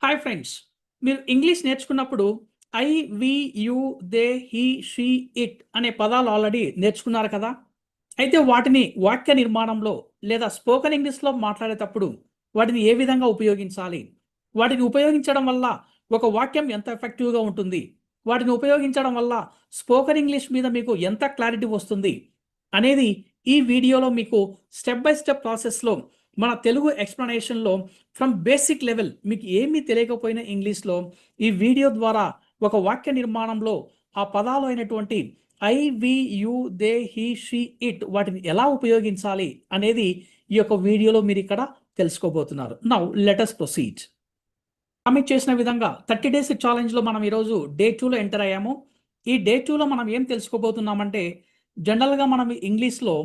Hi friends, మీరు ఇంగ్లీష్ నేర్చుకున్నప్పుడు I, we, you, they, he, she, it అనే పదాలు ఆల్రెడీ నేర్చుకున్నారు కదా. అయితే వాటిని వాక్య నిర్మాణంలో లేదా స్పోకెన్ ఇంగ్లీష్లో మాట్లాడేటప్పుడు వాటిని ఏ విధంగా ఉపయోగించాలి, వాటిని ఉపయోగించడం వల్ల ఒక వాక్యం ఎంత ఎఫెక్టివ్గా ఉంటుంది, వాటిని ఉపయోగించడం వల్ల స్పోకెన్ ఇంగ్లీష్ మీద మీకు ఎంత క్లారిటీ వస్తుంది అనేది ఈ వీడియోలో మీకు స్టెప్ బై స్టెప్ ప్రాసెస్లో మన తెలుగు ఎక్స్ప్లెనేషన్లో ఫ్రమ్ బేసిక్ లెవెల్ మీకు ఏమీ తెలియకపోయినా ఇంగ్లీష్లో ఈ వీడియో ద్వారా ఒక వాక్య నిర్మాణంలో ఆ పదాలు అయినటువంటి I, we, you, they, he, she, it వాటిని ఎలా ఉపయోగించాలి అనేది ఈ యొక్క వీడియోలో మీరు ఇక్కడ తెలుసుకోబోతున్నారు. Now let us proceed. Commit చేసిన విధంగా 30 days ఛాలెంజ్లో మనం ఈరోజు డే 2లో ఎంటర్ అయ్యాము. ఈ డే 2లో మనం ఏం తెలుసుకోబోతున్నామంటే, జనరల్గా మనం ఇంగ్లీష్లో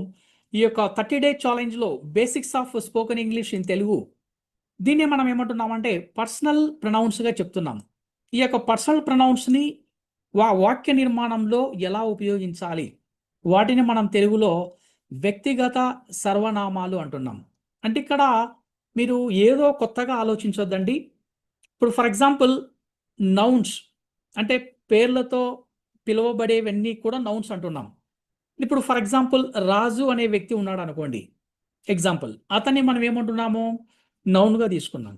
ఈ యొక్క 30 day ఛాలెంజ్లో basics of spoken English in Telugu, దీన్ని మనం ఏమంటున్నామంటే పర్సనల్ ప్రొనౌన్స్గా చెప్తున్నాం. ఈ యొక్క పర్సనల్ ప్రొనౌన్స్ని వాక్య నిర్మాణంలో ఎలా ఉపయోగించాలి, వాటిని మనం తెలుగులో వ్యక్తిగత సర్వనామాలు అంటున్నాం. అంటే ఇక్కడ మీరు ఏదో కొత్తగా ఆలోచించొద్దండి. ఇప్పుడు ఫర్ ఎగ్జాంపుల్ నౌన్స్ అంటే పేర్లతో పిలువబడేవన్నీ కూడా నౌన్స్ అంటున్నాం. ఇప్పుడు ఫర్ ఎగ్జాంపుల్ రాజు అనే వ్యక్తి ఉన్నాడు అనుకోండి, ఎగ్జాంపుల్, అతన్ని మనం ఏమంటున్నాము, నౌన్గా తీసుకున్నాం.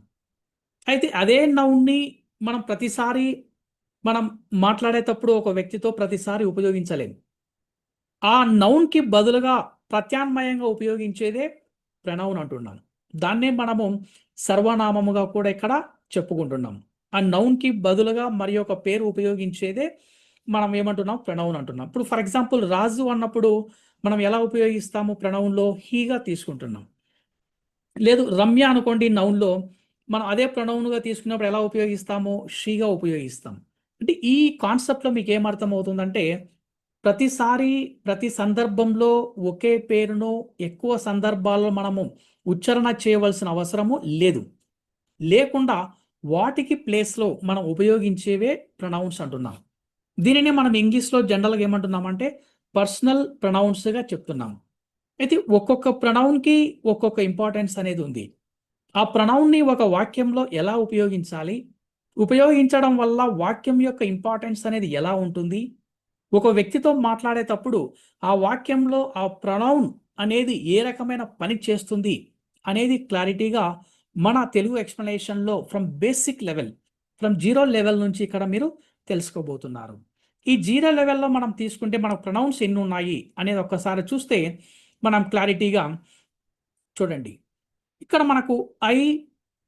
అయితే అదే నౌన్ని మనం ప్రతిసారి మనం మాట్లాడేటప్పుడు ఒక వ్యక్తితో ప్రతిసారి ఉపయోగించలేము. ఆ నౌన్కి బదులుగా ప్రత్యామ్నాయంగా ఉపయోగించేదే ప్రనౌన్ అంటున్నాం. దాన్నే మనము సర్వనామముగా కూడా ఇక్కడ చెప్పుకుంటున్నాం. ఆ నౌన్కి బదులుగా మరి ఒక పేరు ఉపయోగించేదే మనం ఏమంటున్నాం, ప్రనౌన్ అంటున్నాం. ఇప్పుడు ఫర్ ఎగ్జాంపుల్ రాజు అన్నప్పుడు మనం ఎలా ఉపయోగిస్తాము, ప్రనౌన్లో హీగా తీసుకుంటున్నాం. లేదు రమ్య అనుకోండి, నౌన్లో మనం అదే ప్రొనౌన్గా తీసుకున్నప్పుడు ఎలా ఉపయోగిస్తాము, షీగా ఉపయోగిస్తాం. అంటే ఈ కాన్సెప్ట్లో మీకు ఏమర్థం అవుతుందంటే, ప్రతిసారి ప్రతి సందర్భంలో ఒకే పేరును ఎక్కువ సందర్భాల్లో మనము ఉచ్చారణ చేయవలసిన అవసరము లేదు. లేకుండా వాటికి ప్లేస్లో మనం ఉపయోగించేవే ప్రొనౌన్స్ అంటున్నాం. దీనిని మనం ఇంగ్లీష్లో జనరల్గా ఏమంటున్నామంటే పర్సనల్ ప్రొనౌన్స్గా చెప్తున్నాం. అయితే ఒక్కొక్క ప్రొనౌన్కి ఒక్కొక్క ఇంపార్టెన్స్ అనేది ఉంది. ఆ ప్రొనౌన్ని ఒక వాక్యంలో ఎలా ఉపయోగించాలి, ఉపయోగించడం వల్ల వాక్యం యొక్క ఇంపార్టెన్స్ అనేది ఎలా ఉంటుంది, ఒక వ్యక్తితో మాట్లాడేటప్పుడు ఆ వాక్యంలో ఆ ప్రొనౌన్ అనేది ఏ రకమైన పని చేస్తుంది అనేది క్లారిటీగా మన తెలుగు ఎక్స్ప్లెనేషన్లో from basic level, from zero level నుంచి ఇక్కడ మీరు తెలుసుకోబోతున్నారు. ఈ జీరో లెవెల్లో మనం తీసుకుంటే మన ప్రొనౌన్స్ ఎన్ని ఉన్నాయి అనేది ఒక్కసారి చూస్తే మనం క్లారిటీగా చూడండి. ఇక్కడ మనకు I,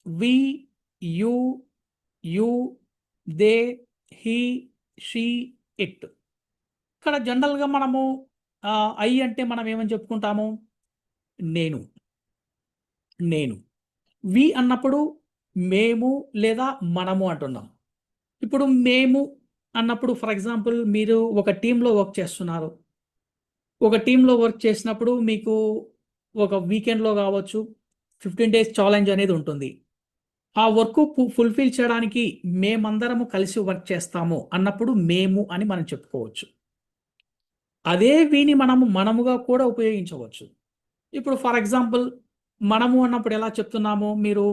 we, you, you, they, he, she, it. ఇక్కడ జనరల్గా మనము ఐ అంటే మనం ఏమని చెప్పుకుంటాము, నేను. నేను వి అన్నప్పుడు మేము లేదా మనము అంటున్నాం. ఇప్పుడు మేము అన్నప్పుడు ఫర్ ఎగ్జాంపుల్ మీరు ఒక టీంలో వర్క్ చేస్తున్నారు. ఒక టీంలో వర్క్ చేసినప్పుడు మీకు ఒక వీకెండ్లో కావచ్చు 15 days ఛాలెంజ్ అనేది ఉంటుంది. ఆ వర్క్ ఫుల్ఫిల్ చేయడానికి మేమందరము కలిసి వర్క్ చేస్తాము అన్నప్పుడు మేము అని మనం చెప్పుకోవచ్చు. అదే వీని మనముగా కూడా ఉపయోగించవచ్చు. ఇప్పుడు ఫర్ ఎగ్జాంపుల్ మనము అన్నప్పుడు ఎలా చెప్తున్నాము, మీరు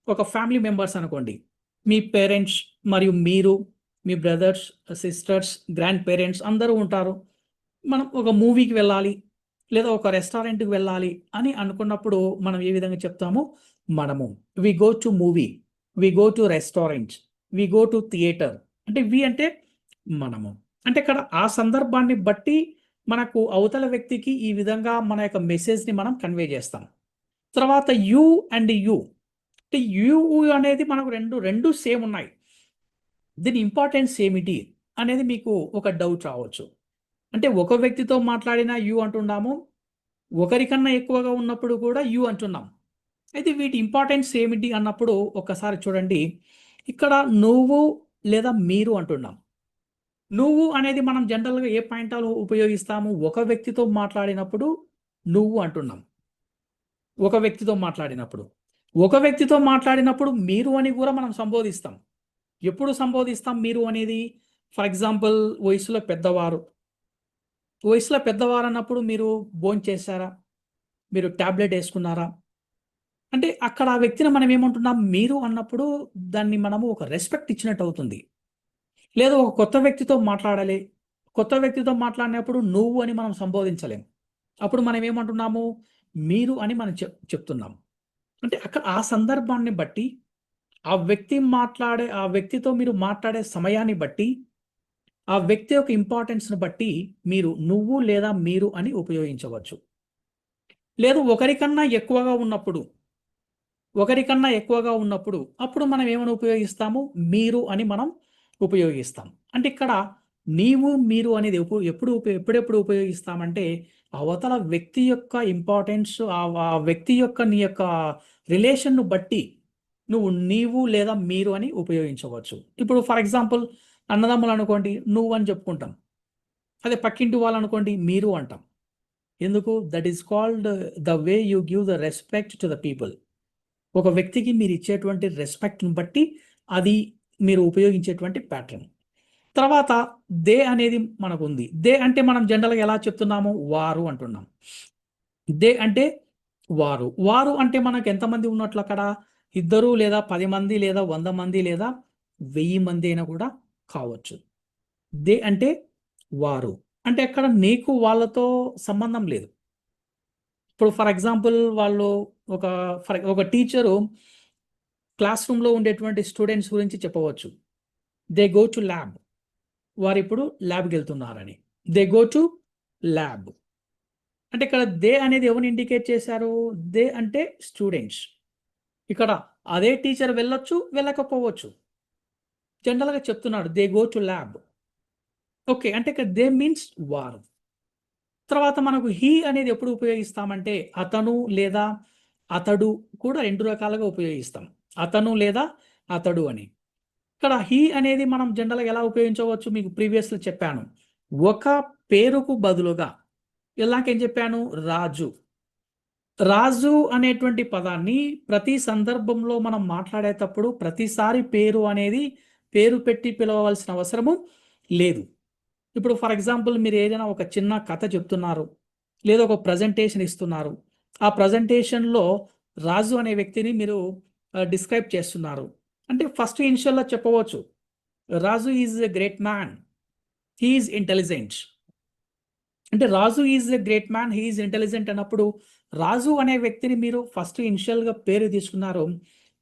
ఒక ఫ్యామిలీ మెంబర్స్ అనుకోండి, మీ పేరెంట్స్ మరియు మీరు, మీ బ్రదర్స్, సిస్టర్స్, గ్రాండ్ పేరెంట్స్ అందరూ ఉంటారు. మనం ఒక మూవీకి వెళ్ళాలి లేదా ఒక రెస్టారెంట్కి వెళ్ళాలి అని అనుకున్నప్పుడు మనం ఏ విధంగా చెప్తాము, మనము. We go to movie, we go to restaurants, we go to theatre. అంటే వి అంటే మనము. అంటే ఇక్కడ ఆ సందర్భాన్ని బట్టి మనకు అవతల వ్యక్తికి ఈ విధంగా మన యొక్క మెసేజ్ని మనం కన్వే చేస్తాం. తర్వాత యు అండ్ యు, అంటే యు అనేది మనకు రెండు సేమ్ ఉన్నాయి. దీని ఇంపార్టెన్స్ ఏమిటి అనేది మీకు ఒక డౌట్ రావచ్చు. అంటే ఒక వ్యక్తితో మాట్లాడినా యు అంటున్నాము, ఒకరికన్నా ఎక్కువగా ఉన్నప్పుడు కూడా యు అంటున్నాం. అయితే వీటి ఇంపార్టెన్స్ ఏమిటి అన్నప్పుడు ఒక్కసారి చూడండి. ఇక్కడ నువ్వు లేదా మీరు అంటున్నాం. నువ్వు అనేది మనం జనరల్గా ఏ పాయింట్లో ఉపయోగిస్తాము, ఒక వ్యక్తితో మాట్లాడినప్పుడు నువ్వు అంటున్నాం. ఒక వ్యక్తితో మాట్లాడినప్పుడు ఒక వ్యక్తితో మాట్లాడినప్పుడు మీరు అని కూడా మనం సంబోధిస్తాం. ఎప్పుడు సంబోధిస్తాం మీరు అనేది, ఫర్ ఎగ్జాంపుల్ వయసులో పెద్దవారు అన్నప్పుడు మీరు భోంచేశారా, మీరు టాబ్లెట్ వేసుకున్నారా, అంటే అక్కడ ఆ వ్యక్తిని మనం ఏమంటున్నాం, మీరు అన్నప్పుడు దాన్ని మనము ఒక రెస్పెక్ట్ ఇచ్చినట్టు అవుతుంది. లేదు ఒక కొత్త వ్యక్తితో మాట్లాడాలి. కొత్త వ్యక్తితో మాట్లాడినప్పుడు నువ్వు అని మనం సంబోధించలేం. అప్పుడు మనం ఏమంటున్నాము, మీరు అని మనం చెప్తున్నాం. అంటే అక్కడ ఆ సందర్భాన్ని బట్టి, ఆ వ్యక్తితో మీరు మాట్లాడే సమయాన్ని బట్టి, ఆ వ్యక్తి యొక్క ఇంపార్టెన్స్‌ని బట్టి మీరు నువ్వు లేదా మీరు అని ఉపయోగించవచ్చు. లేదు ఒకరికన్నా ఎక్కువగా ఉన్నప్పుడు అప్పుడు మనం ఏమని ఉపయోగిస్తాము? మీరు అని మనం ఉపయోగిస్తాం. అంటే ఇక్కడ నీవు, మీరు అనేది ఎప్పుడెప్పుడు ఉపయోగిస్తామంటే, అవతల వ్యక్తి యొక్క ఇంపార్టెన్స్ ఆ వ్యక్తి యొక్క నీ యొక్క రిలేషన్‌ను బట్టి నీవు లేదా మీరు అని ఉపయోగించవచ్చు. ఇప్పుడు ఫర్ ఎగ్జాంపుల్ అన్నదమ్ములనుకోండి నువ్వు అని చెప్పుకుంటాం. అదే పక్కింటి వాళ్ళనుకోండి మీరు అంటాం. ఎందుకు? That is called the way you give the respect to the people. ఒక వ్యక్తికి మీరిచ్చేటువంటి రెస్పెక్ట్‌ని బట్టి అది మీరు ఉపయోగించేటువంటి ప్యాటర్న్. తర్వాత దే అనేది మనకుంది. దే అంటే మనం జనరల్‌గా ఎలా చెప్తున్నాము? వారు అంటున్నాం. దే అంటే వారు. వారు అంటే మనకు ఎంతమంది ఉన్నట్లు అక్కడ? ఇద్దరు లేదా 10 మంది లేదా 100 మంది లేదా 1000 మంది అయినా కూడా కావచ్చు. దే అంటే వారు. అంటే అక్కడ నీకు వాళ్ళతో సంబంధం లేదు. ఇప్పుడు ఫర్ ఎగ్జాంపుల్ వాళ్ళు ఒక ఒక టీచరు క్లాస్ రూమ్‌లో ఉండేటువంటి స్టూడెంట్స్ గురించి చెప్పవచ్చు. They go to lab. వారిప్పుడు ల్యాబ్‌కెళ్తున్నారని. They go to lab. అంటే ఇక్కడ దే అనేది ఎవరిని ఇండికేట్ చేశారు? దే అంటే స్టూడెంట్స్. ఇక్కడ అదే టీచర్ వెళ్ళొచ్చు, వెళ్ళకపోవచ్చు. జనరల్‌గా చెప్తున్నాడు they go to lab. Okay. అంటే ఇక్కడ దే మీన్స్ వారు. తర్వాత మనకు హీ అనేది ఎప్పుడు ఉపయోగిస్తామంటే అతను లేదా అతడు కూడా 2 రకాలుగా ఉపయోగిస్తాం. అతను లేదా అతడు అని. ఇక్కడ హీ అనేది మనం జనరల్‌గా ఎలా ఉపయోగించవచ్చు మీకు ప్రీవియస్‌లో చెప్పాను. ఒక పేరుకు బదులుగా ఇందాకేం చెప్పాను? రాజు. రాజు అనేటువంటి పదాన్ని ప్రతి సందర్భంలో మనం మాట్లాడేటప్పుడు ప్రతిసారి పేరు పెట్టి పిలవవలసిన అవసరము లేదు. ఇప్పుడు ఫర్ ఎగ్జాంపుల్ మీరు ఏదైనా ఒక చిన్న కథ చెప్తున్నారు. లేదా ఒక ప్రజెంటేషన్ ఇస్తున్నారు. ఆ ప్రజెంటేషన్‌లో రాజు అనే వ్యక్తిని మీరు డిస్క్రైబ్ చేస్తున్నారు. అంటే ఫస్ట్ ఇనిషియల్‌లో చెప్పవచ్చు. Raju is a great man. He is intelligent. అంటే Raju is a great man. He is intelligent అన్నప్పుడు రాజు అనే వ్యక్తిని మీరు ఫస్ట్ ఇనిషియల్‌గా పేరు తీసుకున్నారు.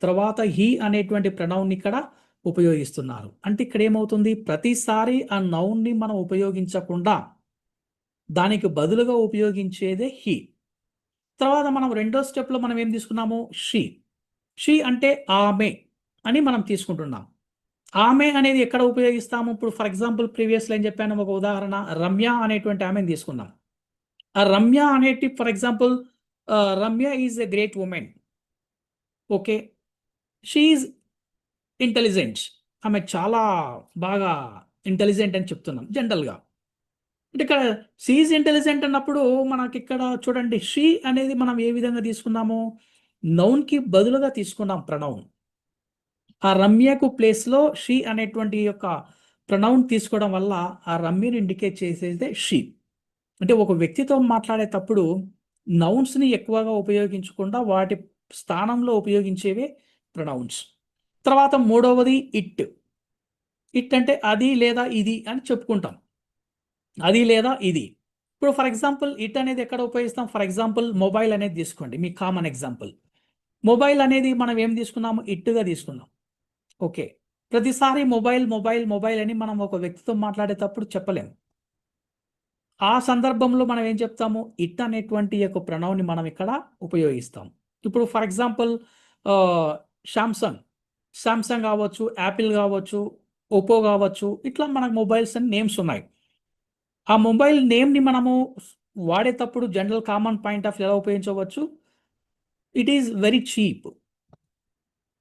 తర్వాత హి అనేటువంటి ప్రొనౌన్ ఇక్కడ ఉపయోగిస్తున్నారు. అంటే ఇక్కడ ఏమవుతుంది? ప్రతిసారి ఆ నౌన్‌ని మనం ఉపయోగించకుండా దానికి బదులుగా ఉపయోగించేదే హి. తర్వాత మనం రెండో స్టెప్‌లో మనం ఏం తీసుకున్నాము? షీ. షీ అంటే ఆమె అని మనం తీసుకుంటున్నాం. ఆమె అనేది ఎక్కడ ఉపయోగిస్తాము? ఇప్పుడు ఫర్ ఎగ్జాంపుల్ ప్రీవియస్‌లో ఏం చెప్పాను ఒక ఉదాహరణ రమ్య అనేటువంటి ఆమెను తీసుకున్నాం. ఆ రమ్య అనేటి for example Ramya is a great women. Okay. She is intelligent. ఆమె చాలా బాగా ఇంటెలిజెంట్ అని చెప్తున్నాం జనరల్‌గా. అంటే ఇక్కడ షీ ఈజ్ ఇంటెలిజెంట్ అన్నప్పుడు మనకిక్కడ చూడండి షీ అనేది మనం ఏ విధంగా తీసుకున్నాము? నౌన్‌కి బదులుగా తీసుకున్నాం ప్రొనౌన్. ఆ రమ్యకు ప్లేస్‌లో షీ అనేటువంటి యొక్క ప్రొనౌన్ తీసుకోవడం వల్ల ఆ రమ్యని ఇండికేట్ చేసేదే షీ. అంటే ఒక వ్యక్తితో మాట్లాడేటప్పుడు నౌన్స్‌ని ఎక్కువగా ఉపయోగించకుండా వాటి స్థానంలో ఉపయోగించేవే ప్రొనౌన్స్. తర్వాత మూడవది ఇట్. ఇట్ అంటే అది లేదా ఇది అని చెప్పుకుంటాం. అది లేదా ఇది. ఇప్పుడు ఫర్ ఎగ్జాంపుల్ ఇట్ అనేది ఎక్కడ ఉపయోగిస్తాం? ఫర్ ఎగ్జాంపుల్ మొబైల్ అనేది తీసుకోండి. మీ కామన్ ఎగ్జాంపుల్. మొబైల్ అనేది మనం ఏం తీసుకున్నాము? ఇట్‌గా తీసుకున్నాం. ఓకే. ప్రతిసారి మొబైల్ అని మనం ఒక వ్యక్తితో మాట్లాడేటప్పుడు చెప్పలేం. ఆ సందర్భంలో మనం ఏం చెప్తాము? ఇట్ అనేటువంటి యొక్క ప్రొనౌన్‌ని మనం ఇక్కడ ఉపయోగిస్తాం. ఇప్పుడు ఫర్ ఎగ్జాంపుల్ ఆహ్, సామ్‌సంగ్. సామ్‌సంగ్ గావచ్చు, యాపిల్ గావచ్చు, ఒప్పో గావచ్చు, ఇట్లా మనకు మొబైల్స్ అని నేమ్స్ ఉన్నాయి. ఆ మొబైల్ నేమ్‌ని మనము వాడేటప్పుడు జనరల్ కామన్ పాయింట్ ఆఫ్ ఎలా ఉపయోగించవచ్చు? It is very cheap.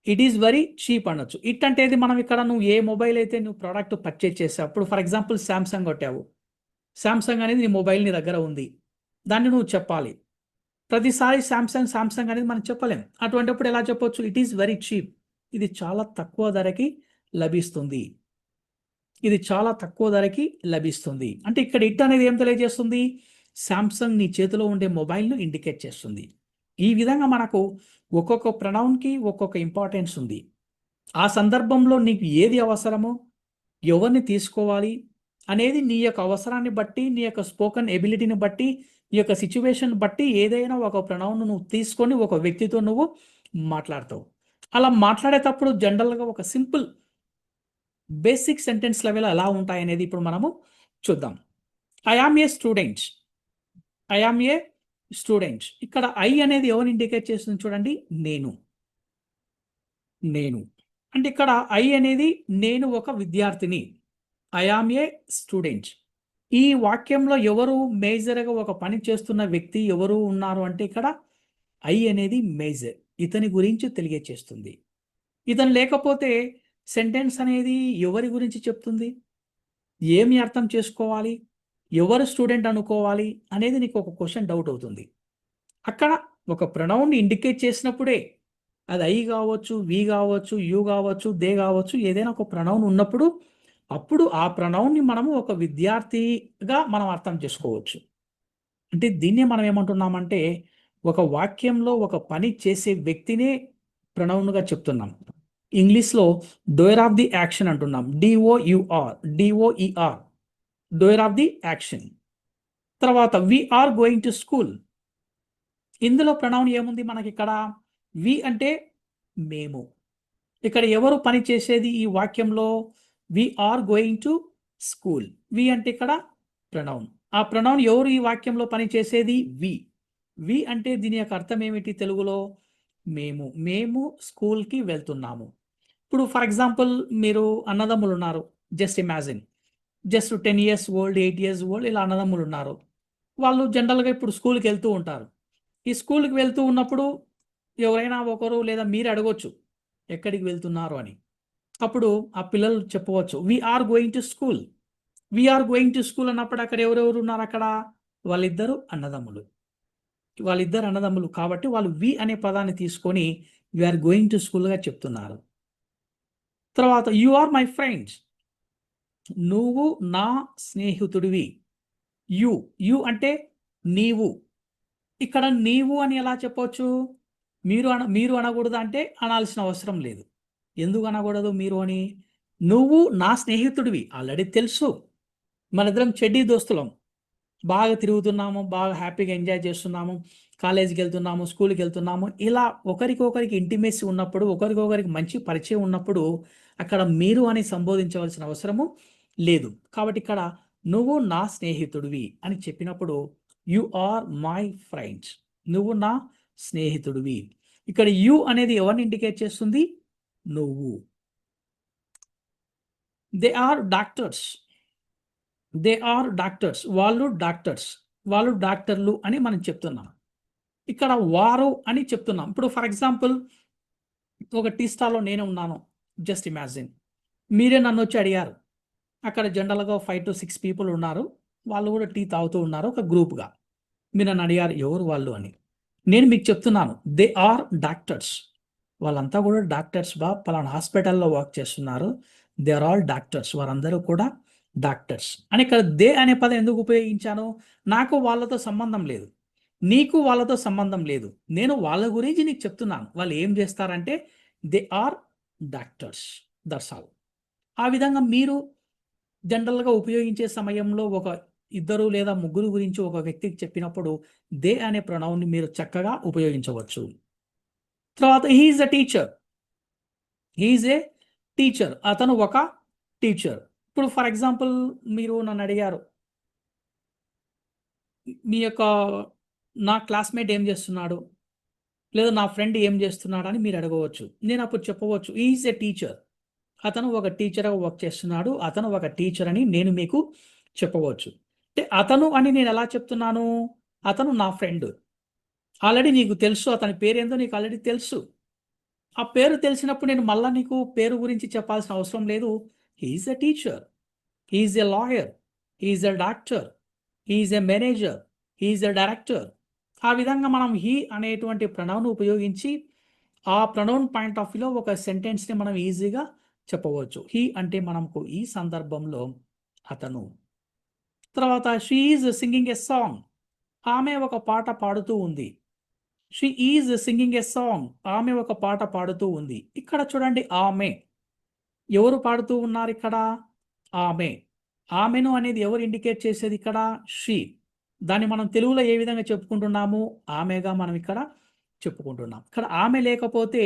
It is very cheap అనొచ్చు. ఇట్ అంటేది మనం ఇక్కడ నువ్వు ఏ మొబైల్ అయితే నువ్వు ప్రొడక్ట్ పర్చేజ్ చేసావు. ఇప్పుడు ఫర్ ఎగ్జాంపుల్ సామ్‌సంగ్ కొట్టావు. సామ్‌సంగ్ అనేది నీ మొబైల్ నీ దగ్గర ఉంది. దాన్ని నువ్వు చెప్పాలి. ప్రతిసారి సామ్‌సంగ్ అనేది మనం చెప్పలేం. అటువంటప్పుడు ఎలా చెప్పొచ్చు? It is very cheap. ఇది చాలా తక్కువ ధరకి లభిస్తుంది. ఇది చాలా తక్కువ ధరకి లభిస్తుంది. అంటే ఇక్కడ ఇట్ అనేది ఏం తెలియజేస్తుంది? సామ్‌సంగ్ నీ చేతిలో ఉండే మొబైల్‌ను ఇండికేట్ చేస్తుంది. ఈ విధంగా మనకు ఒక్కొక్క ప్రొనౌన్‌కి ఒక్కొక్క ఇంపార్టెన్స్ ఉంది. ఆ సందర్భంలో నీకు ఏది అవసరమో, ఎవరిని తీసుకోవాలి అనేది నీ యొక్క అవసరాన్ని బట్టి, నీ యొక్క స్పోకెన్ ఎబిలిటీని బట్టి, నీ యొక్క సిట్యుయేషన్ బట్టి ఏదైనా ఒక ప్రొనౌన్ నువ్వు తీసుకొని ఒక వ్యక్తితో నువ్వు మాట్లాడతావు. అలా మాట్లాడేటప్పుడు జనరల్‌గా ఒక సింపుల్ బేసిక్ సెంటెన్స్ లెవెల్ ఎలా ఉంటాయనేది ఇప్పుడు మనము చూద్దాం. I am a student. I am a student. ఇక్కడ ఐ అనేది ఎవరిని ఇండికేట్ చేస్తుంది చూడండి. నేను. నేను. అంటే ఇక్కడ ఐ అనేది నేను ఒక విద్యార్థిని. I am a student. ఈ వాక్యంలో ఎవరు మేజర్‌గా ఒక పని చేస్తున్న వ్యక్తి ఎవరు ఉన్నారు అంటే ఇక్కడ ఐ అనేది మేజర్. ఇతని గురించి తెలియచేస్తుంది. ఇతను లేకపోతే సెంటెన్స్ అనేది ఎవరి గురించి చెప్తుంది? ఏమి అర్థం చేసుకోవాలి? ఎవరు స్టూడెంట్ అనుకోవాలి? అనేది నీకు ఒక క్వెషన్ డౌట్ అవుతుంది. అక్కడ ఒక ప్రొనౌన్‌ని ఇండికేట్ చేసినప్పుడే అది ఐ గావచ్చు, వి గావచ్చు, యు గావచ్చు, దే గావచ్చు ఏదైనా ఒక ప్రొనౌన్ ఉన్నప్పుడు అప్పుడు ఆ ప్రొనౌన్‌ని మనము ఒక విద్యార్థిగా మనం అర్థం చేసుకోవచ్చు. అంటే దీన్నే మనం ఏమంటున్నామంటే ఒక వాక్యంలో ఒక పని చేసే వ్యక్తినే ప్రొనౌన్‌గా చెప్తున్నాం. ఇంగ్లీష్‌లో డోయర్ ఆఫ్ ది యాక్షన్ అంటున్నాం. D O E R doer of the action. తర్వాత we are going to school. ఇందులో ప్రొనౌన్ ఏముంది మనకిక్కడ? వి అంటే మేము. ఇక్కడ ఎవరు పని చేసేది ఈ వాక్యంలో? We are going to school. We అంటే ఇక్కడ ప్రొనౌన్. ఆ ప్రొనౌన్ ఎవరు ఈ వాక్యంలో పని చేసేది? వి. వి అంటే దీని యొక్క అర్థం ఏమిటి తెలుగులో? మేము. మేము స్కూల్‌కి వెళ్తున్నాము. ఇప్పుడు ఫర్ ఎగ్జాంపుల్ మీరు అన్నదమ్ములున్నారు. Just imagine. Just 10 years old, 8 years old ఇలా అన్నదమ్ములున్నారు. వాళ్ళు జనరల్‌గా ఇప్పుడు స్కూల్‌కెళ్తూ ఉంటారు. ఈ స్కూల్‌కి వెళ్తూ ఉన్నప్పుడు ఎవరైనా ఒకరు లేదా మీరే అడగొచ్చు. ఎక్కడికి వెళ్తున్నారు అని. అప్పుడు ఆ పిల్లలు చెప్పవచ్చు. We are going to school. We are going to school అన్నప్పుడు అక్కడ ఎవరెవరు ఉన్నారక్కడ? వాళ్ళిద్దరు అన్నదమ్ములు. వాళ్ళిద్దరు అన్నదమ్ములు కాబట్టి వాళ్ళు వి అనే పదాన్ని తీసుకొని యూ ఆర్ గోయింగ్ టు స్కూల్‌గా చెప్తున్నారు. తర్వాత యూ ఆర్ మై ఫ్రెండ్స్. నువ్వు నా స్నేహితుడివి. యు. యు అంటే నీవు. ఇక్కడ నీవు అని ఎలా చెప్పొచ్చు? మీరు అనకూడదా అంటే అనాల్సిన అవసరం లేదు. ఎందుకు అనకూడదు మీరు అని? నువ్వు నా స్నేహితుడివి. ఆల్రెడీ తెలుసు. మనిద్దరం చెడ్డీ దోస్తులం. బాగా తిరుగుతున్నాము, బాగా హ్యాపీగా ఎంజాయ్ చేస్తున్నాము, కాలేజీకెళ్తున్నాము, స్కూలుకెళ్తున్నాము. ఇలా ఒకరికొకరికి ఇంటిమేసీ ఉన్నప్పుడు, ఒకరికొకరికి మంచి పరిచయం ఉన్నప్పుడు, అక్కడ మీరు అని సంబోధించవలసిన అవసరము లేదు. కాబట్టి ఇక్కడ నువ్వు నా స్నేహితుడివి అని చెప్పినప్పుడు యూ ఆర్ మై ఫ్రెండ్స్. నువ్వు నా స్నేహితుడివి. ఇక్కడ యూ అనేది ఎవరిని ఇండికేట్ చేస్తుంది? నువ్వు. They are doctors. They are doctors. వాళ్ళు డాక్టర్స్. వాళ్ళు డాక్టర్లు అని మనం చెప్తున్నాం. ఇక్కడ వారు అని చెప్తున్నాం. ఇప్పుడు ఫర్ ఎగ్జాంపుల్ ఒక టీ స్టాల్‌లో నేనే ఉన్నాను. Just imagine. మీరే నన్నొచ్చి అడిగారు. అక్కడ జనరల్‌గా 5-6 పీపుల్ ఉన్నారు. వాళ్ళు కూడా టీ తాగుతూ ఉన్నారు ఒక గ్రూప్‌గా. మీరు నన్ను అడిగారు ఎవరు వాళ్ళు అని. నేను మీకు చెప్తున్నాను. They are doctors. వాళ్ళంతా కూడా డాక్టర్స్ పలానా హాస్పిటల్‌లో వర్క్ చేస్తున్నారు. They are all doctors. వారందరూ కూడా డాక్టర్స్. అని ఇక్కడ దే అనే పదం ఎందుకు ఉపయోగించాను? నాకు వాళ్ళతో సంబంధం లేదు. నీకు వాళ్ళతో సంబంధం లేదు. నేను వాళ్ళ గురించి నీకు చెప్తున్నాను. వాళ్ళు ఏం చేస్తారంటే they are doctors. That's all. ఆ విధంగా మీరు జనరల్‌గా ఉపయోగించే సమయంలో ఒక ఇద్దరు లేదా ముగ్గురు గురించి ఒక వ్యక్తికి చెప్పినప్పుడు దే అనే ప్రొనౌన్‌ని మీరు చక్కగా ఉపయోగించవచ్చు. తర్వాత he is a teacher. He is a teacher. అతను ఒక టీచర్. ఇప్పుడు ఫర్ ఎగ్జాంపుల్ మీరు నన్ను అడిగారు. మీ యొక్క నా క్లాస్‌మేట్ ఏం చేస్తున్నాడు? లేదా నా ఫ్రెండ్ ఏం చేస్తున్నాడు అని మీరు అడగవచ్చు. నేను అప్పుడు చెప్పవచ్చు. He is a teacher. అతను ఒక టీచర్‌గా వర్క్ చేస్తున్నాడు. అతను ఒక టీచర్ అని నేను మీకు చెప్పవచ్చు. అంటే అతను అని నేను ఎలా చెప్తున్నాను? అతను నా ఫ్రెండ్. ఆల్రెడీ నీకు తెలుసు అతని పేరేందో నీకు ఆల్రెడీ తెలుసు. ఆ పేరు తెలిసినప్పుడు నేను మళ్ళా నీకు పేరు గురించి చెప్పాల్సిన అవసరం లేదు. He is a teacher. He is a lawyer. He is a doctor. He is a manager. He is a director. ఆ విధంగా మనం హి అనేటువంటి ప్రొనౌన్ ఉపయోగించి ఆ ప్రొనౌన్ పాయింట్ ఆఫ్ వ్యూలో ఒక సెంటెన్స్‌ని మనం ఈజీగా చెప్పవచ్చు. హి అంటే మనకు ఈ సందర్భంలో అతను. తర్వాత she is singing a song. ఆమె ఒక పాట పాడుతూ ఉంది. She is singing a song. ఆమె ఒక పాట పాడుతూ ఉంది. ఇక్కడ చూడండి ఆమె. ఎవరు పాడుతూ ఉన్నారు ఇక్కడ? ఆమె. ఆమెను అనేది ఎవరు ఇండికేట్ చేసేది ఇక్కడ? షీ. దాన్ని మనం తెలుగులో ఏ విధంగా చెప్పుకుంటున్నాము? ఆమెగా మనం ఇక్కడ చెప్పుకుంటున్నాం. ఇక్కడ ఆమె లేకపోతే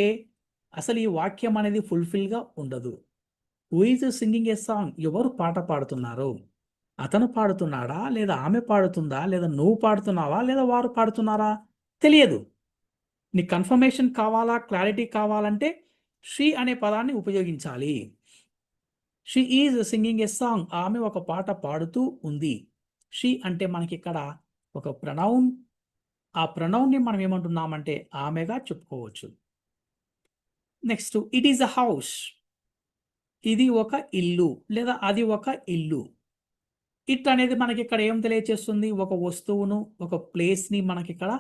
అసలు ఈ వాక్యం అనేది ఫుల్‌ఫిల్‌గా ఉండదు. Who is singing a song? ఎవరు పాట పాడుతున్నారు? అతను పాడుతున్నాడా? లేదా ఆమె పాడుతుందా? లేదా నువ్వు పాడుతున్నావా? లేదా వారు పాడుతున్నారా? తెలియదు. నీకు కన్ఫర్మేషన్ కావాలా? క్లారిటీ కావాలంటే షీ అనే పదాన్ని ఉపయోగించాలి. She is singing a song. ఆమె ఒక పాట పాడుతూ ఉంది. షీ అంటే మనకిక్కడ ఒక ప్రొనౌన్. ఆ ప్రొనౌన్‌ని మనం ఏమంటున్నామంటే ఆమెగా చెప్పుకోవచ్చు. Next it is a house. ఇది ఒక ఇల్లు లేదా అది ఒక ఇల్లు. ఇట్ అనేది మనకిక్కడ ఏం తెలియచేస్తుంది? ఒక వస్తువును, ఒక ప్లేస్‌ని మనకిక్కడ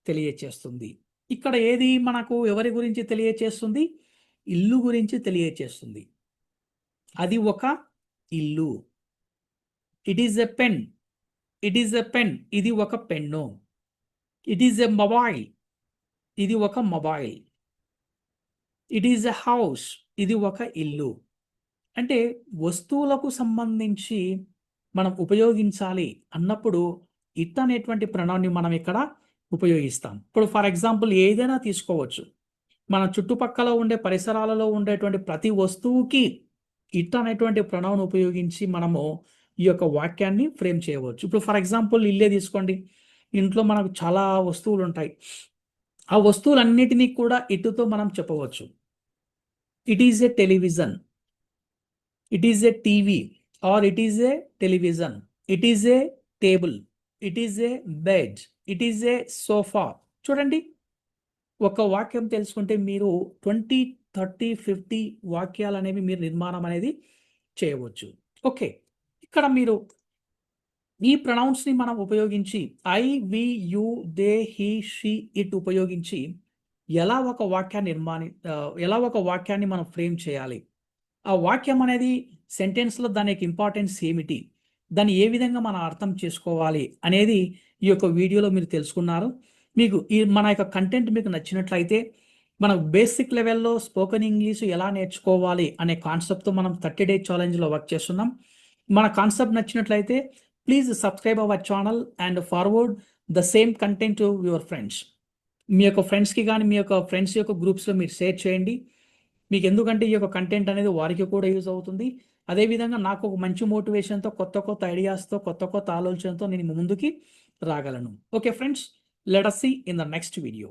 తెలియచేస్తుంది. ఇక్కడ ఏది మనకు ఎవరి గురించి తెలియచేస్తుంది? ఇల్లు గురించి తెలియచేస్తుంది. అది ఒక ఇల్లు. It is a pen. It is a pen. ఇది ఒక pen. It is a mobile. ఇది ఒక mobile. It is a house. ఇది ఒక ఇల్లు. అంటే వస్తువులకు సంబంధించి మనం ఉపయోగించాలి అన్నప్పుడు ఇట్ అనేటువంటి ప్రణాన్ని మనం ఇక్కడ ఉపయోగిస్తాం. ఇప్పుడు ఫర్ ఎగ్జాంపుల్ ఏదైనా తీసుకోవచ్చు. మన చుట్టుపక్కల ఉండే పరిసరాలలో ఉండేటువంటి ప్రతి వస్తువుకి ఇట్ అనేటువంటి ప్రొనౌన్ ఉపయోగించి మనము ఈ యొక్క వాక్యాన్ని ఫ్రేమ్ చేయవచ్చు. ఇప్పుడు ఫర్ ఎగ్జాంపుల్ ఇల్లే తీసుకోండి. ఇంట్లో మనకు చాలా వస్తువులుంటాయి. ఆ వస్తువులన్నిటిని కూడా ఇట్‌తో మనం చెప్పవచ్చు. It is a television. It is a TV or it is a television. It is a table. It is a bed. It is a sofa. చూడండి. ఒక వాక్యం తెలుసుకుంటే మీరు 20, 30, 50 వాక్యాలనేవి మీరు నిర్మాణం అనేది చేయవచ్చు. ఓకే. ఇక్కడ మీరు ఈ ప్రొనౌన్స్‌ని మనం ఉపయోగించి I, we, you, they, he, she, it ఉపయోగించి ఎలా ఒక ఎలా ఒక వాక్యాన్ని మనం ఫ్రేమ్ చేయాలి? ఆ వాక్యం అనేది సెంటెన్స్‌లో దాని యొక్క ఇంపార్టెన్స్ ఏమిటి? దాన్ని ఏ విధంగా మనం అర్థం చేసుకోవాలి అనేది ఈ యొక్క వీడియోలో మీరు తెలుసుకున్నారు. మీకు ఈ మన యొక్క కంటెంట్ మీకు నచ్చినట్లయితే మనం బేసిక్ లెవెల్‌లో స్పోకెన్ ఇంగ్లీష్ ఎలా నేర్చుకోవాలి అనే కాన్సెప్ట్‌తో మనం 30 డే ఛాలెంజ్‌లో వర్క్ చేస్తున్నాం. మన కాన్సెప్ట్ నచ్చినట్లయితే please subscribe our channel and forward the same content to your friends. మీ యొక్క ఫ్రెండ్స్‌కి గాని, మీ యొక్క ఫ్రెండ్స్ యొక్క గ్రూప్స్‌లో మీరు షేర్ చేయండి. మీకు ఎందుకంటే ఈ యొక్క కంటెంట్ అనేది వారికి కూడా యూజ్ అవుతుంది. అదేవిధంగా నాకు ఒక మంచి మోటివేషన్‌తో కొత్త కొత్త ఐడియాస్‌తో కొత్త కొత్త ఆలోచనతో నేను మీ ముందుకి రాగలను. Okay friends, let us see in the next video.